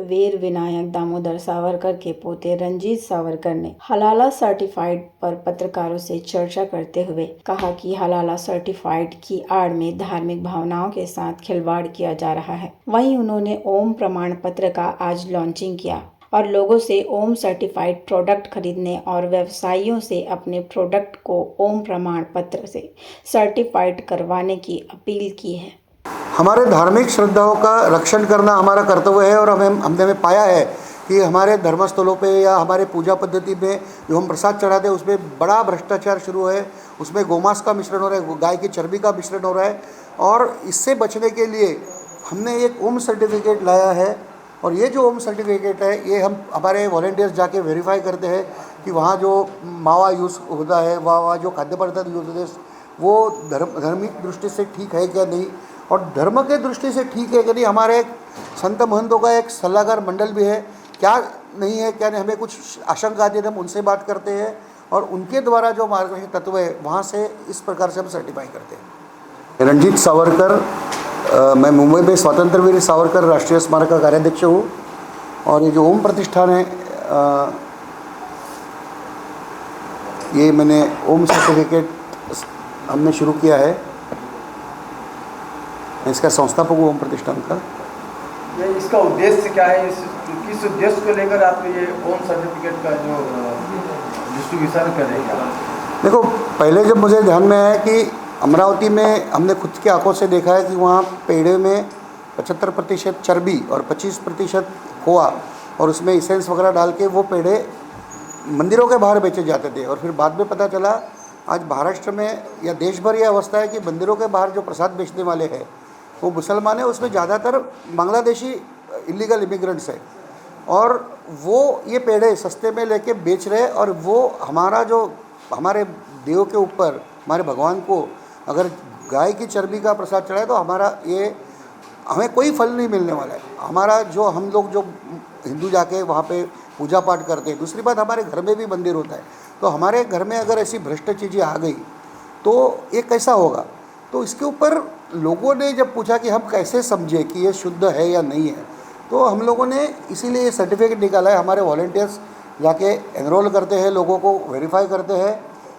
वीर विनायक दामोदर सावरकर के पोते रंजीत सावरकर ने हलाला सर्टिफाइड पर पत्रकारों से चर्चा करते हुए कहा कि हलाला सर्टिफाइड की आड़ में धार्मिक भावनाओं के साथ खिलवाड़ किया जा रहा है। वहीं उन्होंने ओम प्रमाण पत्र का आज लॉन्चिंग किया और लोगों से ओम सर्टिफाइड प्रोडक्ट खरीदने और व्यवसायियों से अपने प्रोडक्ट को ओम प्रमाण पत्र से सर्टिफाइड करवाने की अपील की है। हमारे धार्मिक श्रद्धाओं का रक्षण करना हमारा कर्तव्य है और हमने पाया है कि हमारे धर्मस्थलों पे या हमारे पूजा पद्धति में जो हम प्रसाद चढ़ाते हैं उसमें बड़ा भ्रष्टाचार शुरू है। उसमें गोमांस का मिश्रण हो रहा है, गाय की चर्बी का मिश्रण हो रहा है और इससे बचने के लिए हमने एक ओम सर्टिफिकेट लाया है। और ये जो ओम सर्टिफिकेट है ये हम हमारे वॉलंटियर्स जाके वेरीफाई करते हैं कि वहाँ जो मावा यूज़ होता है, वहाँ जो खाद्य पदार्थ यूज़ होते हैं वो धार्मिक दृष्टि से ठीक है क्या नहीं, और धर्म के दृष्टि से ठीक है कि नहीं। हमारे संत महंतों का एक सलाहकार मंडल भी है, क्या नहीं है क्या नहीं, हमें कुछ आशंका आती है तो हम उनसे बात करते हैं और उनके द्वारा जो मार्गदर्शक तत्व है वहाँ से इस प्रकार से हम सर्टिफाई करते हैं। रंजीत सावरकर, मैं मुंबई में स्वतंत्र वीर सावरकर राष्ट्रीय स्मारक का कार्याध्यक्ष हूँ और ये जो ओम प्रतिष्ठान है ये मैंने ओम सर्टिफिकेट हमने शुरू किया है। इसका संस्थापक हूँ ओम प्रतिष्ठान का। ये इसका उद्देश्य क्या है, किस उद्देश्य को लेकर आप ये ओम सर्टिफिकेट का जो डिस्ट्रीब्यूशन करेंगे? देखो, पहले जब मुझे ध्यान में आया कि अमरावती में हमने खुद की आंखों से देखा है कि वहाँ पेड़े में 75% चर्बी और 25% खोआ और उसमें इसेंस वगैरह डाल के वो पेड़े मंदिरों के बाहर बेचे जाते थे। और फिर बाद में पता चला आज महाराष्ट्र में या देश भर यह अवस्था है कि मंदिरों के बाहर जो प्रसाद बेचने वाले हैं वो मुसलमान है, उसमें ज़्यादातर बांग्लादेशी इलीगल इमिग्रेंट्स है और वो ये पेड़े सस्ते में लेके बेच रहे। और वो हमारे देव के ऊपर, हमारे भगवान को अगर गाय की चर्बी का प्रसाद चढ़ाए तो हमें कोई फल नहीं मिलने वाला है। हमारा जो हम लोग जो हिंदू जाके वहाँ पे पूजा पाठ करते हैं, दूसरी बात हमारे घर में भी मंदिर होता है, तो हमारे घर में अगर ऐसी भ्रष्ट चीज़ें आ गई तो ये कैसा होगा। तो इसके ऊपर लोगों ने जब पूछा कि हम कैसे समझे कि ये शुद्ध है या नहीं है, तो हम लोगों ने इसीलिए ये सर्टिफिकेट निकाला है। हमारे वॉलंटियर्स जाके एनरोल करते हैं, लोगों को वेरीफाई करते हैं,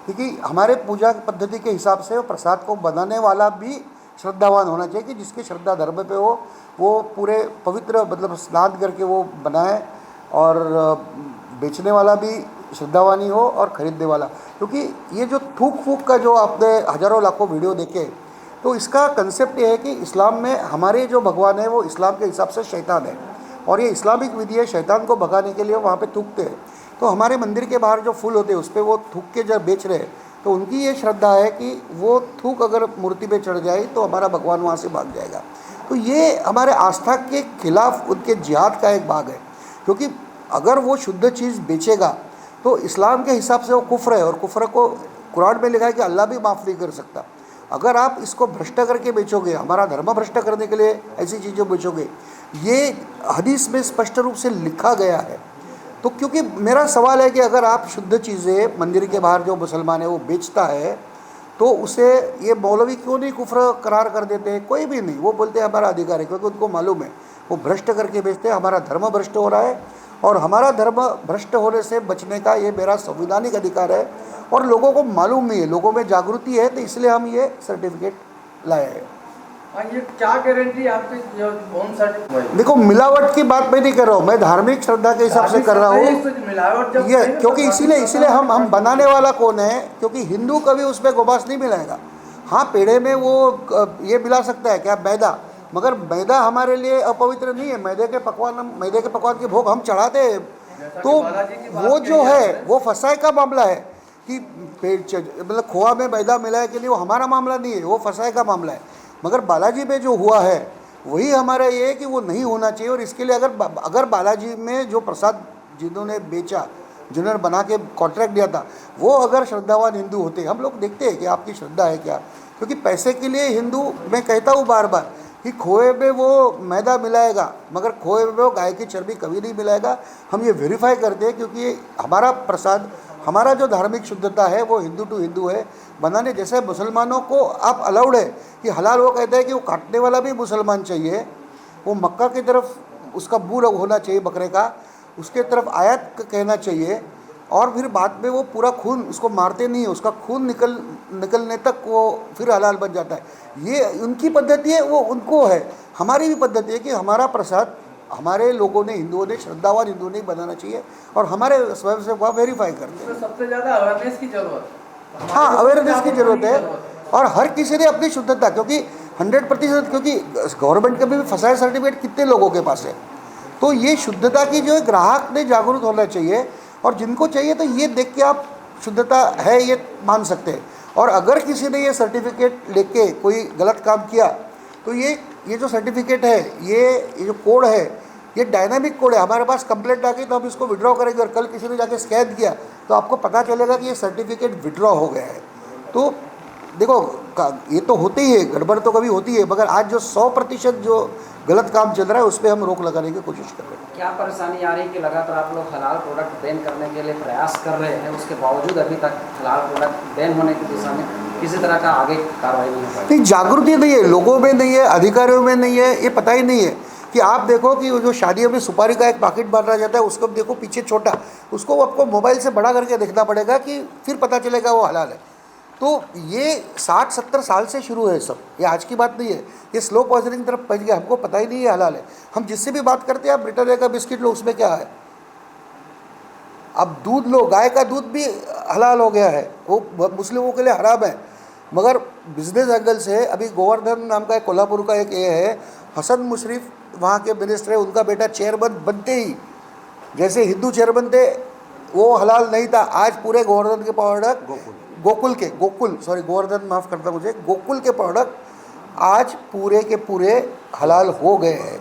क्योंकि हमारे पूजा पद्धति के हिसाब से प्रसाद को बनाने वाला भी श्रद्धावान होना चाहिए कि जिसकी श्रद्धा धर्म पे हो, वो पूरे पवित्र मतलब स्नान करके वो बनाए, और बेचने वाला भी श्रद्धावानी हो और ख़रीदने वाला। क्योंकि ये जो थूक फूक का जो आपने हज़ारों लाखों वीडियो देखे, तो इसका कंसेप्ट ये है कि इस्लाम में हमारे जो भगवान है वो इस्लाम के हिसाब से शैतान है और ये इस्लामिक विधि है, शैतान को भगाने के लिए वहाँ पे थूकते हैं। तो हमारे मंदिर के बाहर जो फूल होते हैं उस पर वो थूक के जब बेच रहे हैं, तो उनकी ये श्रद्धा है कि वो थूक अगर मूर्ति पे चढ़ जाए तो हमारा भगवान वहाँ से भाग जाएगा। तो ये हमारे आस्था के खिलाफ उनके जिहाद का एक भाग है, क्योंकि अगर वो शुद्ध चीज़ बेचेगा तो इस्लाम के हिसाब से वो कुफ्र है और कुफ्र को कुरान में लिखा है कि अल्लाह भी माफ़ नहीं कर सकता। अगर आप इसको भ्रष्ट करके बेचोगे, हमारा धर्म भ्रष्ट करने के लिए ऐसी चीज़ें बेचोगे, ये हदीस में स्पष्ट रूप से लिखा गया है। तो क्योंकि मेरा सवाल है कि अगर आप शुद्ध चीज़ें मंदिर के बाहर जो मुसलमान है वो बेचता है तो उसे ये मौलवी क्यों नहीं कुफ्र करार कर देते हैं? कोई भी नहीं, वो बोलते हैं हमारा अधिकार है, क्योंकि उनको मालूम है वो भ्रष्ट करके बेचते हैं। हमारा धर्म भ्रष्ट हो रहा है और हमारा धर्म भ्रष्ट होने से बचने का ये मेरा संवैधानिक अधिकार है और लोगों को मालूम नहीं है, लोगों में जागृति है, तो इसलिए हम ये सर्टिफिकेट लाए हैं। ये क्या गारंटी आपकी कौन सर्टिफिकेट? देखो, मिलावट की बात मैं नहीं कर रहा हूँ, मैं धार्मिक श्रद्धा के हिसाब से कर रहा हूँ ये, क्योंकि इसीलिए हम बनाने वाला कौन है, क्योंकि हिंदू कभी उसमें गोमांस नहीं मिलाएगा। हाँ, पेड़े में वो ये मिला सकता है क्या, मैदा, मगर मैदा हमारे लिए अपवित्र नहीं है। मैदे के पकवान के भोग हम चढ़ाते हैं, तो वो जो है वो फसाई का मामला है कि मतलब खोआ में मैदा मिला है कि नहीं, वो हमारा मामला नहीं है, वो फसाई का मामला है। मगर बालाजी में जो हुआ है वही हमारा ये है कि वो नहीं होना चाहिए। और इसके लिए अगर बालाजी में जो प्रसाद जिन्होंने बेचा, जिन्होंने बना के कॉन्ट्रैक्ट दिया था, वो अगर श्रद्धावान हिंदू होते, हम लोग देखते हैं कि आपकी श्रद्धा है क्या, क्योंकि पैसे के लिए हिंदू, मैं कहता हूँ बार बार कि खोए में वो मैदा मिलाएगा मगर खोए में वो गाय की चर्बी कभी नहीं मिलाएगा। हम ये वेरीफाई करते हैं, क्योंकि ये हमारा प्रसाद, हमारा जो धार्मिक शुद्धता है वो हिंदू टू हिंदू है बनाने। जैसे मुसलमानों को आप अलाउड है कि हलाल, वो कहते हैं कि वो काटने वाला भी मुसलमान चाहिए, वो मक्का की तरफ उसका मुंह होना चाहिए बकरे का, उसके तरफ आयत कहना चाहिए, और फिर बाद में वो पूरा खून उसको मारते नहीं है, उसका खून निकलने तक वो फिर हलाल बन जाता है। ये उनकी पद्धति है, वो उनको है। हमारी भी पद्धति है कि हमारा प्रसाद हमारे लोगों ने, हिंदुओं ने, श्रद्धावान हिंदुओं ने बनाना चाहिए, और हमारे स्वयं से वह वेरीफाई करते हैं। तो सबसे ज़्यादा अवेयरनेस की ज़रूरत है। हाँ, अवेयरनेस की ज़रूरत है, और हर किसी ने अपनी शुद्धता, क्योंकि 100%, क्योंकि गवर्नमेंट का भी फसाई सर्टिफिकेट कितने लोगों के पास है, तो ये शुद्धता की जो है ग्राहक ने जागरूक होना चाहिए, और जिनको चाहिए तो ये देख के आप शुद्धता है ये मान सकते हैं। और अगर किसी ने ये सर्टिफिकेट लेके कोई गलत काम किया तो ये जो सर्टिफिकेट है, ये जो कोड है, ये डायनामिक कोड है। हमारे पास कंप्लेंट आ गई तो हम इसको विड्रॉ करेंगे, और कल किसी ने जाके स्कैन किया तो आपको पता चलेगा कि ये सर्टिफिकेट विड्रॉ हो गया है। तो देखो, ये तो होती ही है, गड़बड़ तो कभी होती है, मगर आज जो 100% जो गलत काम चल रहा है उस पर हम रोक लगाने की कोशिश कर रहे हैं। क्या परेशानी आ रही है कि लगातार आप लोग हलाल प्रोडक्ट बैन करने के लिए प्रयास कर रहे हैं, उसके बावजूद अभी तक हलाल प्रोडक्ट बैन होने की दिशा में किसी तरह का आगे कार्रवाई नहीं हो पाई? नहीं, जागृति नहीं है, लोगों में नहीं है, अधिकारियों में नहीं है, ये पता ही नहीं है कि आप देखो कि जो शादियों में सुपारी का एक पैकेट बांटा जाता है, उसको देखो पीछे छोटा, उसको आपको मोबाइल से बड़ा करके देखना पड़ेगा कि फिर पता चलेगा वो हलाल है। तो ये 60-70 साल से शुरू है सब, ये आज की बात नहीं है, ये स्लो पॉइजनिंग तरफ पहुँच गया, हमको पता ही नहीं है हलाल है। हम जिससे भी बात करते हैं, आप ब्रिटानिया का बिस्किट लो, उसमें क्या है, अब दूध लो, गाय का दूध भी हलाल हो गया है, वो मुस्लिमों के लिए हराम है, मगर बिजनेस एंगल से अभी गोवर्धन नाम का एक कोल्हापुर का एक ये है, हसन मुशर्रफ वहाँ के मिनिस्टर है, उनका बेटा चेयरमैन बनते ही जैसे हिंदू चेयरमैन थे वो हलाल नहीं था, आज पूरे गोवर्धन के प्रोडक्ट, गोवर्धन माफ़ करता मुझे, गोकुल के प्रोडक्ट आज पूरे के पूरे हलाल हो गए हैं।